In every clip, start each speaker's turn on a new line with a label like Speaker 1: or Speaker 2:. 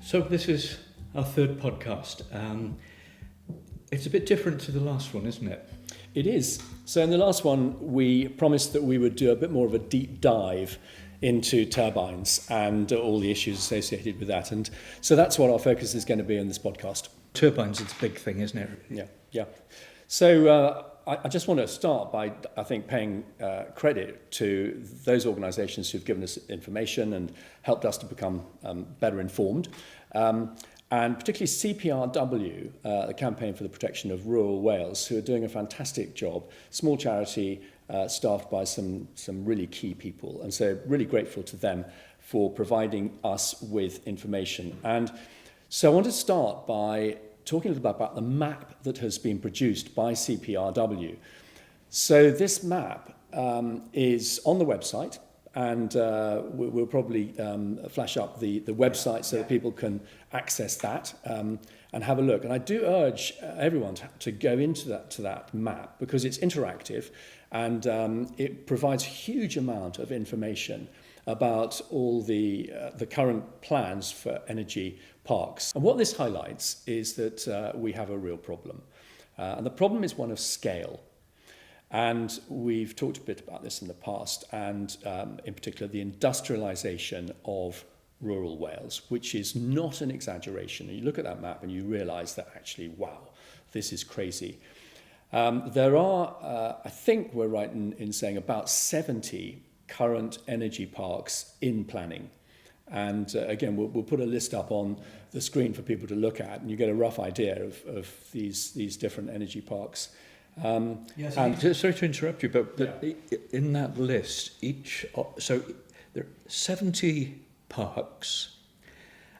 Speaker 1: So this is our third podcast. It's a bit different to the last one, isn't it?
Speaker 2: It is. So in the last one, we promised that we would do a bit more of a deep dive into turbines and all the issues associated with that. And so that's what our focus is going to be in this podcast.
Speaker 1: Turbines, it's a big thing, isn't it?
Speaker 2: Yeah. So I just want to start by, I think, paying credit to those organisations who've given us information and helped us to become better informed. And particularly CPRW, the Campaign for the Protection of Rural Wales, who are doing a fantastic job. Small charity staffed by some really key people. And so really grateful to them for providing us with information. And so I want to start by talking a little bit about the map that has been produced by CPRW. So this map is on the website, and we'll probably flash up the website so that people can access that and have a look. And I do urge everyone to go into that map because it's interactive and it provides a huge amount of information about all the current plans for energy parks. And what this highlights is that we have a real problem. And the problem is one of scale. And we've talked a bit about this in the past, and in particular the industrialisation of rural Wales, which is not an exaggeration. And you look at that map and you realise that actually, wow, this is crazy. There are, I think we're right in saying, about 70 current energy parks in planning. And again, we'll put a list up on the screen for people to look at, and you get a rough idea of these different energy parks.
Speaker 1: Yes, and sorry to interrupt you, but in that list, so there are 70 parks,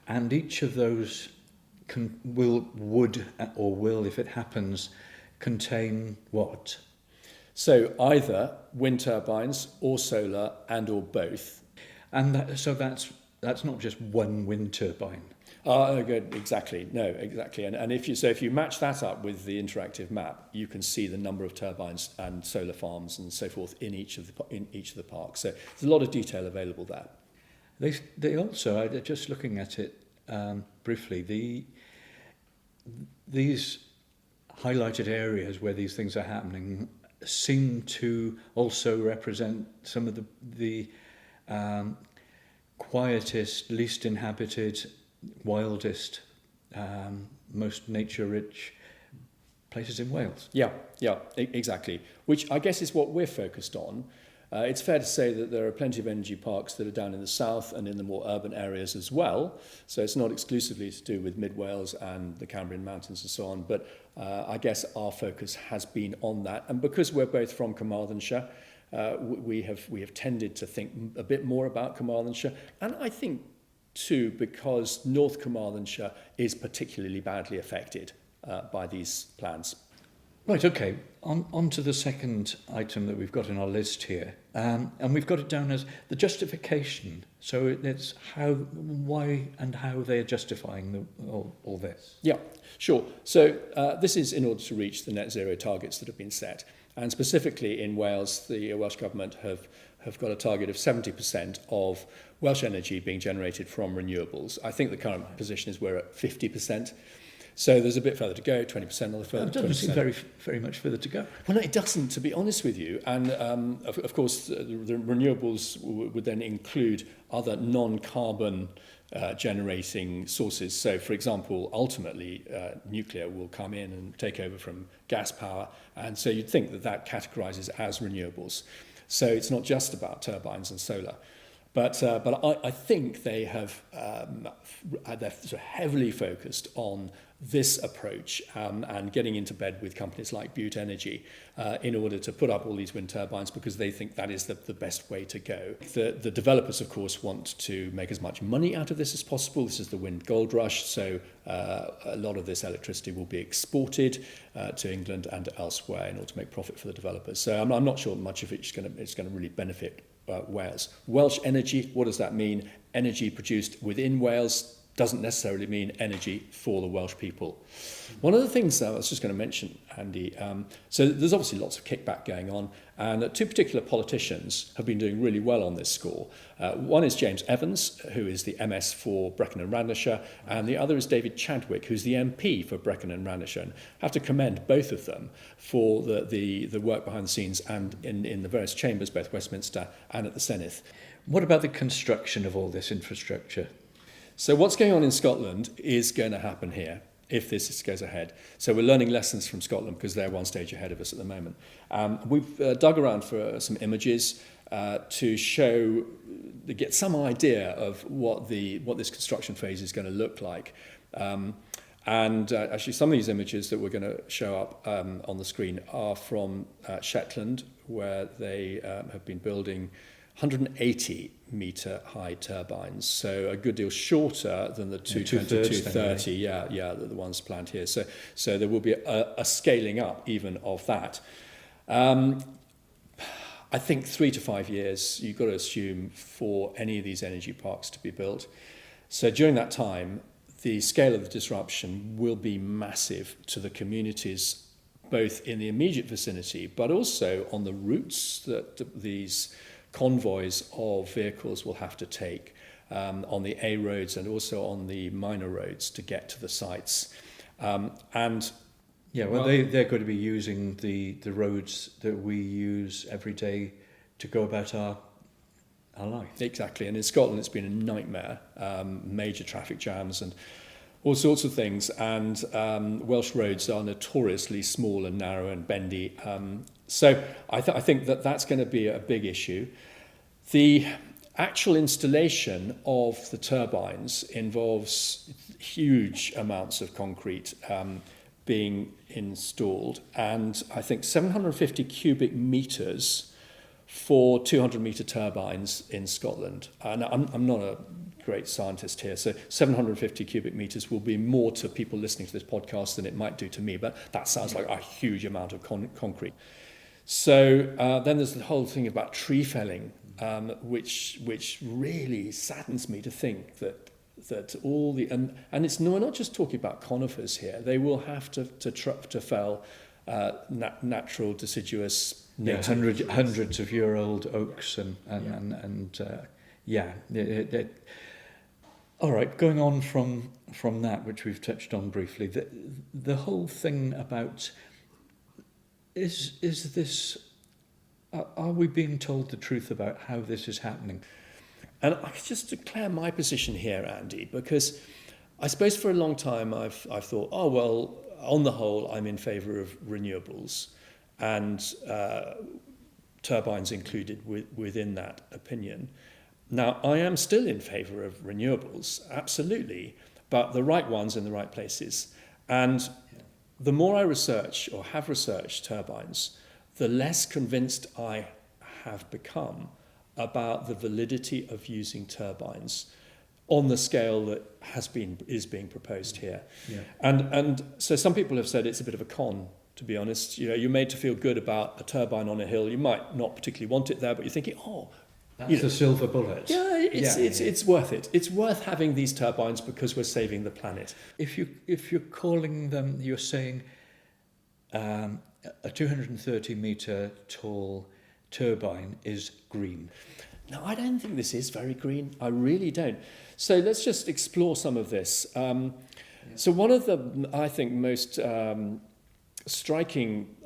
Speaker 1: and each of those would, if it happens, contain what?
Speaker 2: So either wind turbines or solar and or both.
Speaker 1: And so that's not just one wind turbine.
Speaker 2: Good, exactly. No, exactly. And if you match that up with the interactive map, you can see the number of turbines and solar farms and so forth in each of the parks. So there's a lot of detail available there.
Speaker 1: They also, just looking at it briefly, these highlighted areas where these things are happening seem to also represent some of the quietest, least inhabited, wildest, most nature-rich places in Wales.
Speaker 2: Yeah, exactly. Which I guess is what we're focused on. It's fair to say that there are plenty of energy parks that are down in the south and in the more urban areas as well. So it's not exclusively to do with Mid Wales and the Cambrian Mountains and so on. But I guess our focus has been on that. And because we're both from Carmarthenshire, we have tended to think a bit more about Carmarthenshire. And I think too, because North Carmarthenshire is particularly badly affected by these plans.
Speaker 1: Right, okay. On to the second item that we've got in our list here. And we've got it down as the justification. So it's why and how they're justifying all this.
Speaker 2: Yeah, sure. So this is in order to reach the net zero targets that have been set. And specifically in Wales, the Welsh Government have got a target of 70% of Welsh energy being generated from renewables. I think the current position is we're at 50%. So there's a bit further to go, 20% on the further.
Speaker 1: It doesn't seem very much further to go.
Speaker 2: Well, no, it doesn't, to be honest with you. And of course, the renewables would then include other non-carbon generating sources. So, for example, ultimately, nuclear will come in and take over from gas power. And so you'd think that categorises as renewables. So it's not just about turbines and solar. But I think they're sort of heavily focused on this approach and getting into bed with companies like Butte Energy in order to put up all these wind turbines because they think that is the best way to go. The developers, of course, want to make as much money out of this as possible. This is the wind gold rush, so a lot of this electricity will be exported to England and elsewhere in order to make profit for the developers. So I'm not sure much of it's going to really benefit Wales. Welsh energy, what does that mean? Energy produced within Wales, doesn't necessarily mean energy for the Welsh people. One of the things I was just going to mention, Andy, so there's obviously lots of kickback going on, and two particular politicians have been doing really well on this score. One is James Evans, who is the MS for Brecon and Radnorshire, and the other is David Chadwick, who's the MP for Brecon and Radnorshire. And I have to commend both of them for the work behind the scenes and in the various chambers, both Westminster and at the Senedd.
Speaker 1: What about the construction of all this infrastructure?
Speaker 2: So what's going on in Scotland is going to happen here if this goes ahead. So we're learning lessons from Scotland because they're one stage ahead of us at the moment. We've dug around for some images to get some idea of what this construction phase is going to look like. Actually, some of these images that we're going to show up on the screen are from Shetland, where they have been building 180 metre high turbines, so a good deal shorter than the 220, 230, the ones planned here. So there will be a scaling up even of that. I think 3 to 5 years, you've got to assume, for any of these energy parks to be built. So during that time, the scale of the disruption will be massive to the communities, both in the immediate vicinity, but also on the routes that these convoys of vehicles will have to take on the A roads and also on the minor roads to get to the sites. They're going to be using the roads that we use every day to go about our life. Exactly, and in Scotland it's been a nightmare, major traffic jams and all sorts of things, and Welsh roads are notoriously small and narrow and bendy. So I think that's going to be a big issue. The actual installation of the turbines involves huge amounts of concrete being installed, and I think 750 cubic metres for 200 metre turbines in Scotland. And I'm not a great scientist here, so 750 cubic metres will be more to people listening to this podcast than it might do to me, but that sounds like a huge amount of concrete. So then there's the whole thing about tree felling, which really saddens me to think that all the and we're not just talking about conifers here. They will have to fell natural deciduous
Speaker 1: hundreds of year old oaks all right, going on from that, which we've touched on briefly, the whole thing about is this, are we being told the truth about how this is happening?
Speaker 2: And I could just declare my position here, Andy, because I suppose for a long time I've thought, oh well, on the whole I'm in favour of renewables, and turbines included within that opinion. Now, I am still in favour of renewables, absolutely, but the right ones in the right places. And the more I research or have researched turbines, the less convinced I have become about the validity of using turbines on the scale that is being proposed here. Yeah. And so some people have said it's a bit of a con, to be honest. You know, you're made to feel good about a turbine on a hill. You might not particularly want it there, but you're thinking,
Speaker 1: that's a silver bullet.
Speaker 2: Yeah, it's worth it. It's worth having these turbines because we're saving the planet.
Speaker 1: If you're calling them, you're saying a 230 metre tall turbine is green.
Speaker 2: No, I don't think this is very green. I really don't. So let's just explore some of this. So one of the, I think, most striking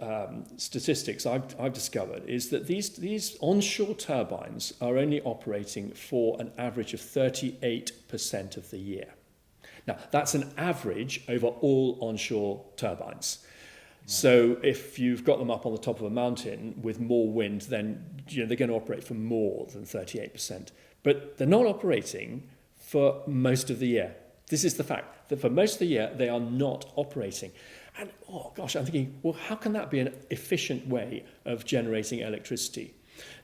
Speaker 2: statistics I've discovered is that these onshore turbines are only operating for an average of 38% of the year. Now, that's an average over all onshore turbines. So if you've got them up on the top of a mountain with more wind, then they're going to operate for more than 38%. But they're not operating for most of the year. This is the fact, that for most of the year, they are not operating. And, I'm thinking, well, how can that be an efficient way of generating electricity?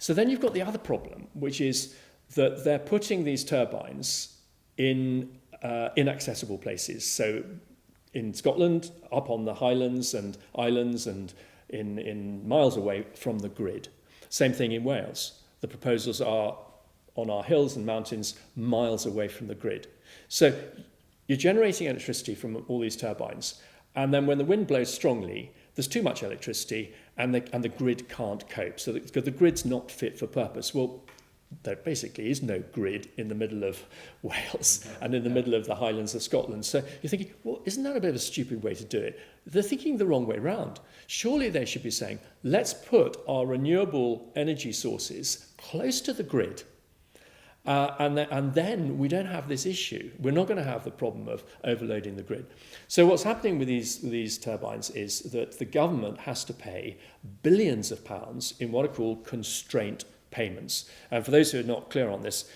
Speaker 2: So then you've got the other problem, which is that they're putting these turbines in inaccessible places. So in Scotland, up on the highlands and islands and in miles away from the grid. Same thing in Wales. The proposals are on our hills and mountains miles away from the grid. So you're generating electricity from all these turbines, and then when the wind blows strongly, there's too much electricity, and the grid can't cope. So the grid's not fit for purpose. Well, there basically is no grid in the middle of Wales and in the middle of the Highlands of Scotland. So you're thinking, well, isn't that a bit of a stupid way to do it? They're thinking the wrong way round. Surely they should be saying, let's put our renewable energy sources close to the grid. And then we don't have this issue. We're not going to have the problem of overloading the grid. So what's happening with these turbines is that the government has to pay billions of pounds in what are called constraint payments. And for those who are not clear on this,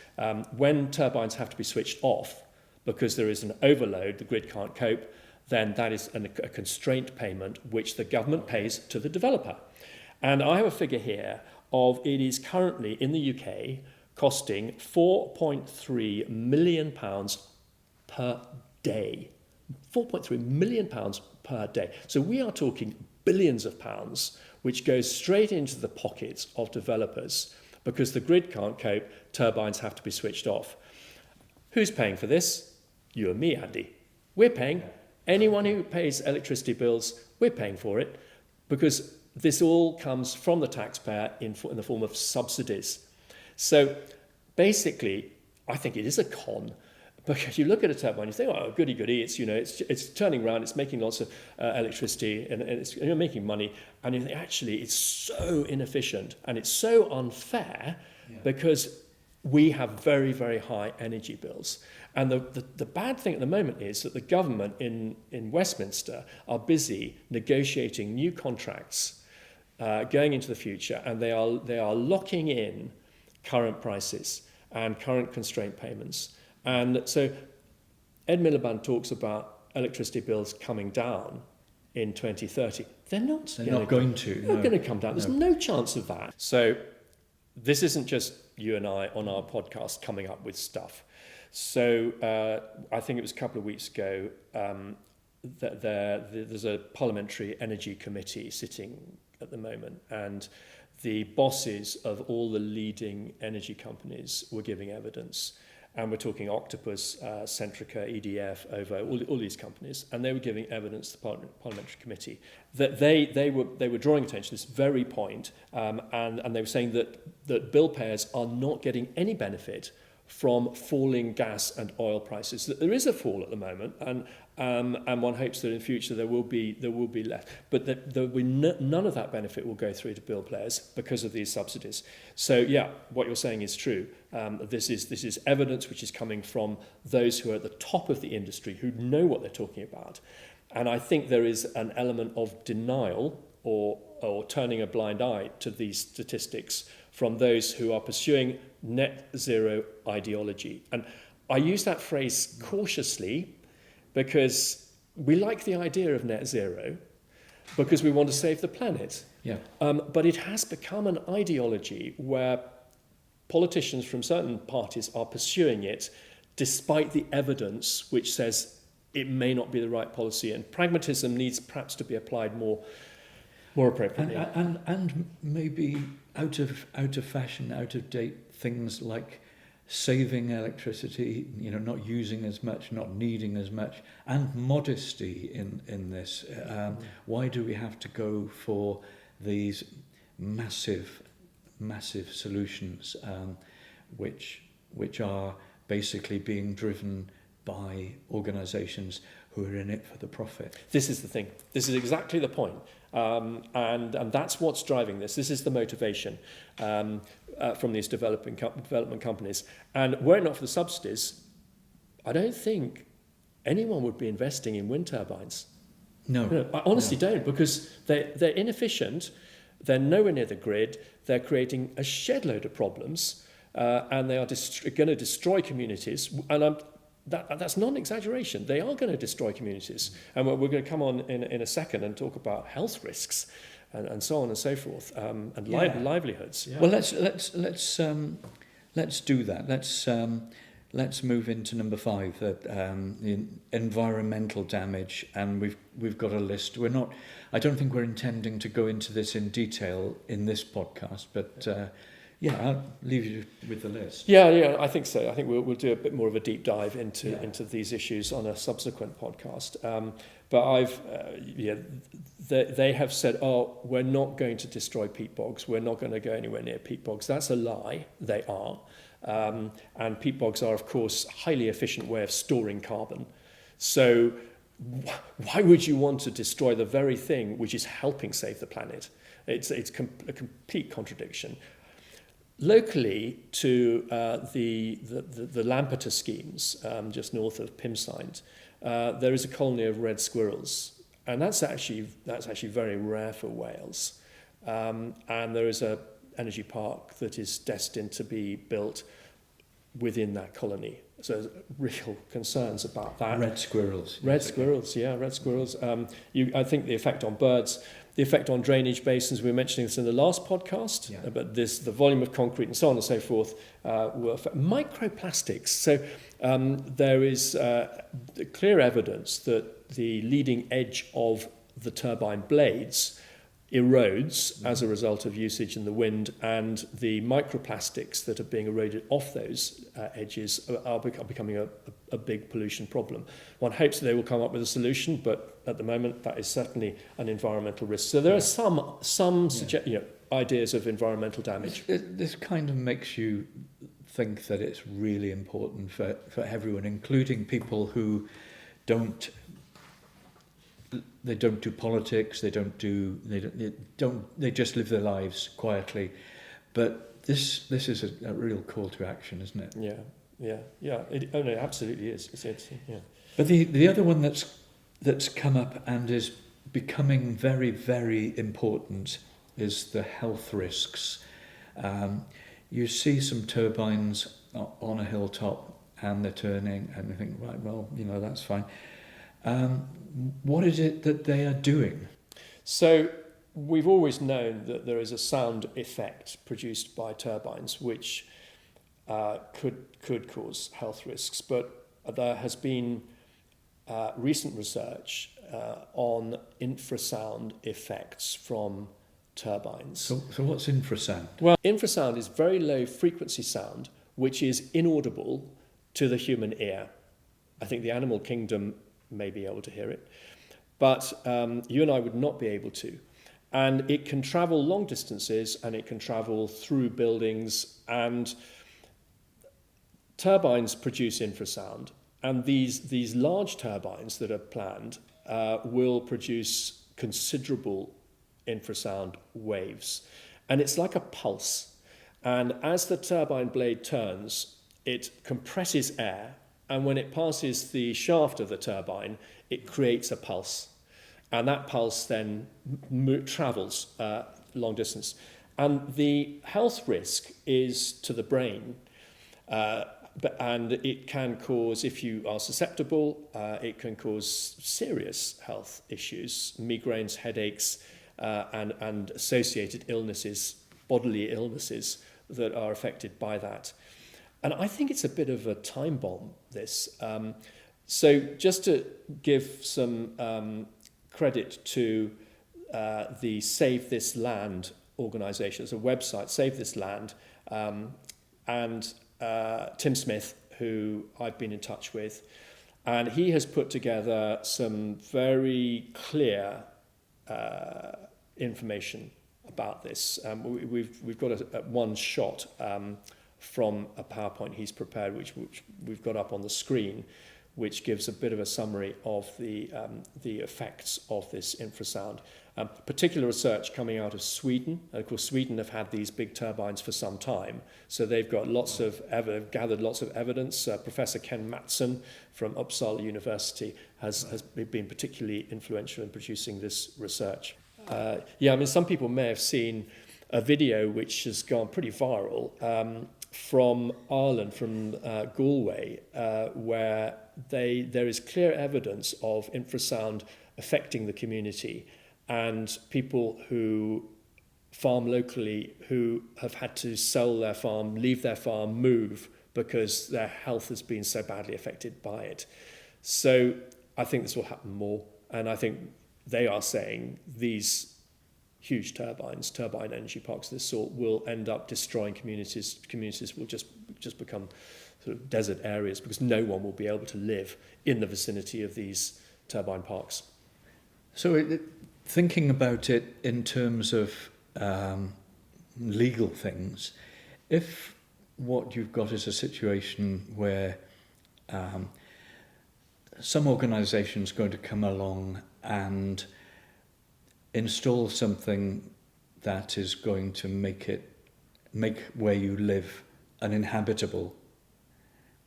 Speaker 2: when turbines have to be switched off because there is an overload, the grid can't cope, then that is a constraint payment which the government pays to the developer. And I have a figure here of it is currently in the UK costing £4.3 million per day. £4.3 million per day. So we are talking billions of pounds which goes straight into the pockets of developers because the grid can't cope, turbines have to be switched off. Who's paying for this? You and me, Andy. We're paying. Anyone who pays electricity bills, we're paying for it because this all comes from the taxpayer in the form of subsidies. So basically, I think it is a con. Because you look at a turbine, you think, oh, goody, it's turning around, it's making lots of electricity, and you're making money, and you think, actually, it's so inefficient, and it's so unfair, because we have very, very high energy bills. And the bad thing at the moment is that the government in Westminster are busy negotiating new contracts going into the future, and they are locking in current prices and current constraint payments. And so Ed Miliband talks about electricity bills coming down in 2030. They're not going to. They're not going to come down. There's no chance of that. So this isn't just you and I on our podcast coming up with stuff. So I think it was a couple of weeks ago that there's a parliamentary energy committee sitting at the moment, and the bosses of all the leading energy companies were giving evidence. And we're talking Octopus, Centrica, EDF, OVO, all these companies, and they were giving evidence to the parliamentary committee that they were drawing attention to this very point, and they were saying that bill payers are not getting any benefit from falling gas and oil prices. That there is a fall at the moment, and one hopes that in future there will be less, but none of that benefit will go through to bill players because of these subsidies. So yeah, what you're saying is true. This is evidence which is coming from those who are at the top of the industry, who know what they're talking about, and I think there is an element of denial or turning a blind eye to these statistics from those who are pursuing net zero ideology. And I use that phrase cautiously because we like the idea of net zero because we want to save the planet. Yeah. But it has become an ideology where politicians from certain parties are pursuing it despite the evidence which says it may not be the right policy, and pragmatism needs perhaps to be applied more appropriately.
Speaker 1: And maybe out of fashion, out of date things like saving electricity, not using as much, not needing as much, and modesty in this. Why do we have to go for these massive solutions, which are basically being driven by organisations who are in it for the profit?
Speaker 2: This is the thing. This is exactly the point. And that's what's driving this. This is the motivation from these development companies. And were it not for the subsidies, I don't think anyone would be investing in wind turbines.
Speaker 1: No.
Speaker 2: I honestly don't, because they're inefficient, they're nowhere near the grid, they're creating a shed load of problems, and they are going to destroy communities. And that's not an exaggeration. They are going to destroy communities. And we're going to come on in a second and talk about health risks and so on and so forth, and livelihoods. Yeah.
Speaker 1: Well, let's do that. Let's move into number 5, the environmental damage, and we've got a list. I don't think we're intending to go into this in detail in this podcast, but Yeah, I'll leave you with the list.
Speaker 2: Yeah, I think so. I think we'll do a bit more of a deep dive into these issues on a subsequent podcast. But they have said, oh, we're not going to destroy peat bogs. We're not going to go anywhere near peat bogs. That's a lie. They are. And peat bogs are, of course, a highly efficient way of storing carbon. So why would you want to destroy the very thing which is helping save the planet? It's a complete contradiction. Locally to the Lampeter schemes, just north of Pimside, there is a colony of red squirrels, and that's actually very rare for Wales. And there is a energy park that is destined to be built within that colony. So there's real concerns about that.
Speaker 1: Red squirrels.
Speaker 2: Red squirrels. I think the effect on birds, the effect on drainage basins, we were mentioning this in the last podcast, but the volume of concrete and so on and so forth will affect microplastics. So there is clear evidence that the leading edge of the turbine blades erodes as a result of usage in the wind, and the microplastics that are being eroded off those edges are becoming a big pollution problem. One hopes that they will come up with a solution, but at the moment that is certainly an environmental risk. So there are some ideas of environmental damage.
Speaker 1: This kind of makes you think that it's really important for everyone, including people who don't do politics, they just live their lives quietly. But this is a real call to action, isn't it?
Speaker 2: Yeah. It absolutely is. Yeah.
Speaker 1: But the other one that's come up and is becoming very, very important is the health risks. You see some turbines on a hilltop and they're turning, and you think, right, well, that's fine. What is it that they are doing?
Speaker 2: So we've always known that there is a sound effect produced by turbines which could cause health risks, but there has been recent research on infrasound effects from turbines.
Speaker 1: So what's infrasound?
Speaker 2: Well, infrasound is very low frequency sound which is inaudible to the human ear. I think the animal kingdom may be able to hear it, but you and I would not be able to. And it can travel long distances, and it can travel through buildings, and turbines produce infrasound. And these large turbines that are planned will produce considerable infrasound waves. And it's like a pulse. And as the turbine blade turns, it compresses air, and when it passes the shaft of the turbine, it creates a pulse. And that pulse then travels long distance. And the health risk is to the brain. And it can cause, if you are susceptible, it can cause serious health issues, migraines, headaches, and associated illnesses, bodily illnesses that are affected by that. And I think it's a bit of a time bomb, this. So just to give some credit to the Save This Land organisation, it's a website, Save This Land, and Tim Smith, who I've been in touch with, and he has put together some very clear information about this. We've got one shot from a PowerPoint he's prepared, which we've got up on the screen, which gives a bit of a summary of the effects of this infrasound. Particular research coming out of Sweden. And of course, Sweden have had these big turbines for some time, so they've got gathered lots of evidence. Professor Ken Mattsson from Uppsala University has been particularly influential in producing this research. Some people may have seen a video which has gone pretty viral from Ireland, from Galway, where there is clear evidence of infrasound affecting the community, and people who farm locally who have had to sell their farm, leave their farm, move because their health has been so badly affected by it. So I think this will happen more, and I think they are saying these huge turbine energy parks of this sort will end up destroying communities. Communities will just become sort of desert areas because no one will be able to live in the vicinity of these turbine parks.
Speaker 1: So thinking about it in terms of legal things, if what you've got is a situation where some organisation's going to come along and install something that is going to make where you live uninhabitable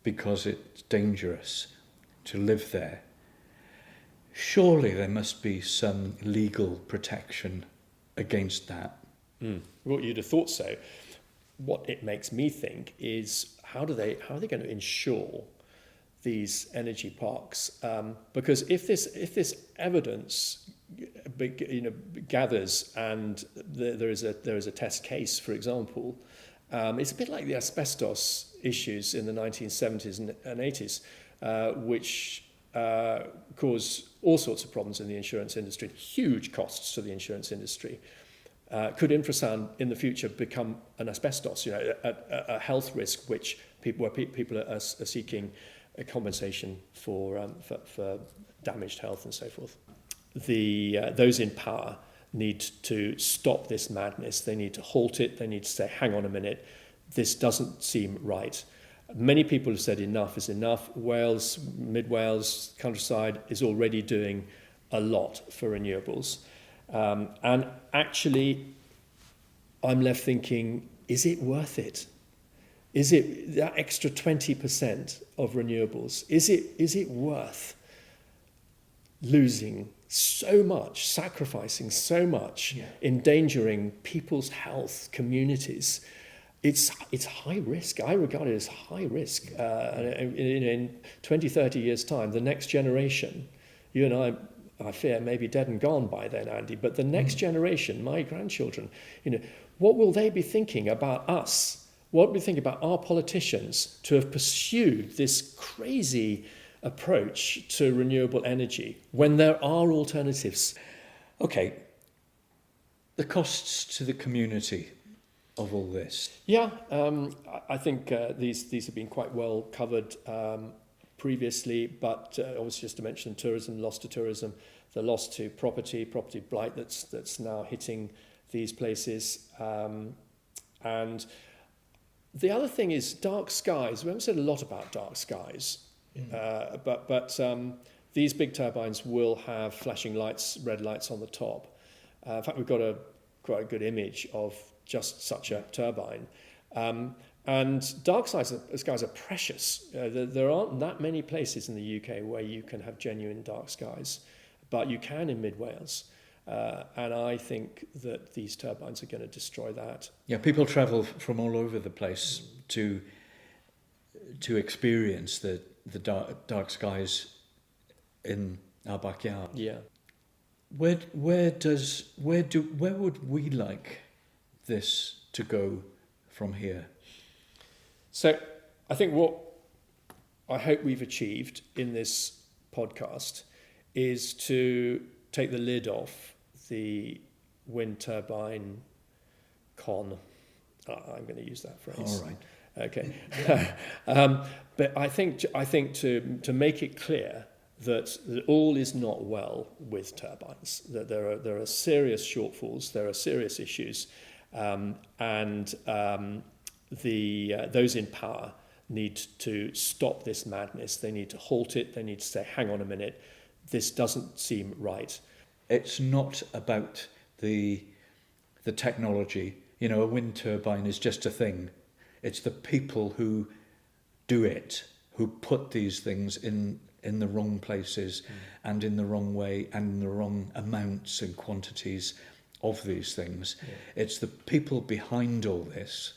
Speaker 1: because it's dangerous to live there, surely there must be some legal protection against that.
Speaker 2: Well, you'd have thought so. What it makes me think is how are they going to insure these energy parks? Because if this evidence gathers and there is a test case, for example, it's a bit like the asbestos issues in the 1970s and 80s, which cause all sorts of problems in the insurance industry, huge costs to the insurance industry. Could infrasound in the future become an asbestos, a health risk where people are seeking a compensation for damaged health and so forth? Those in power need to stop this madness. They need to halt it. They need to say, hang on a minute, this doesn't seem right. Many people have said enough is enough. Wales, Mid Wales, countryside is already doing a lot for renewables. And actually, I'm left thinking, is it worth it? Is it that extra 20% of renewables? Is it worth losing so much, sacrificing so much, endangering people's health, communities? It's high risk. I regard it as high risk. In 20, 30 years' time, the next generation, you and I fear, may be dead and gone by then, Andy, but the next generation, my grandchildren, what will they be thinking about us? What will they think about our politicians to have pursued this crazy approach to renewable energy when there are alternatives?
Speaker 1: Okay, the costs to the community of all this.
Speaker 2: Yeah, I think these have been quite well covered previously, but obviously just to mention tourism, loss to tourism, the loss to property blight that's now hitting these places. And the other thing is dark skies. We haven't said a lot about dark skies, but these big turbines will have flashing lights, red lights on the top. In fact, we've got quite a good image of just such a turbine. And dark skies are precious. There aren't that many places in the UK where you can have genuine dark skies, but you can in Mid Wales. And I think that these turbines are going to destroy that.
Speaker 1: Yeah, people travel from all over the place to experience the dark skies in our backyard.
Speaker 2: Yeah.
Speaker 1: Where would we like this to go from here?
Speaker 2: So I think what I hope we've achieved in this podcast is to take the lid off the wind turbine con. I'm going to use that phrase.
Speaker 1: All right.
Speaker 2: Okay. But I think to make it clear that all is not well with turbines, that there are serious shortfalls, there are serious issues, and those in power need to stop this madness. They need to halt it. They need to say, hang on a minute, this doesn't seem right.
Speaker 1: It's not about the technology. A wind turbine is just a thing. It's the people who do it, who put these things in the wrong places and in the wrong way and in the wrong amounts and quantities of these things. Yeah. It's the people behind all this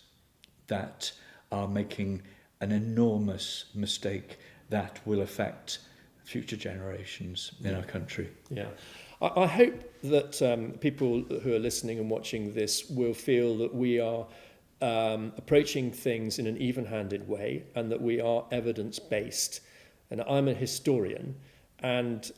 Speaker 1: that are making an enormous mistake that will affect future generations in our country.
Speaker 2: Yeah. I hope that people who are listening and watching this will feel that we are approaching things in an even-handed way and that we are evidence-based. And I'm a historian, and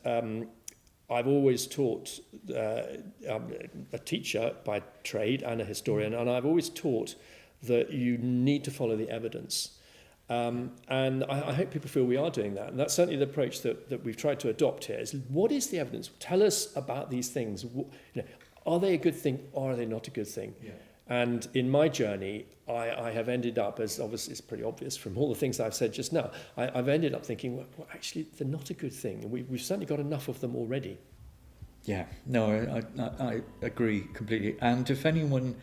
Speaker 2: I've always taught, I'm a teacher by trade and a historian, and I've always taught that you need to follow the evidence. And I hope people feel we are doing that. And that's certainly the approach that we've tried to adopt here, is what is the evidence? Tell us about these things. Are they a good thing or are they not a good thing? Yeah. And in my journey, I have ended up, as obviously it's pretty obvious from all the things I've said just now, I've ended up thinking, well, actually, they're not a good thing. And we've certainly got enough of them already.
Speaker 1: Yeah, no, I agree completely. And if anyone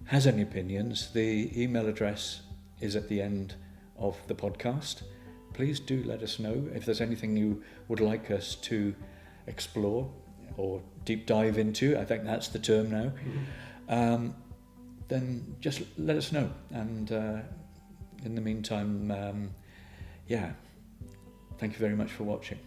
Speaker 1: has any opinions, the email address is at the end of the podcast. Please do let us know if there's anything you would like us to explore or deep dive into. I think that's the term now. Mm-hmm. Then just let us know. And in the meantime, thank you very much for watching.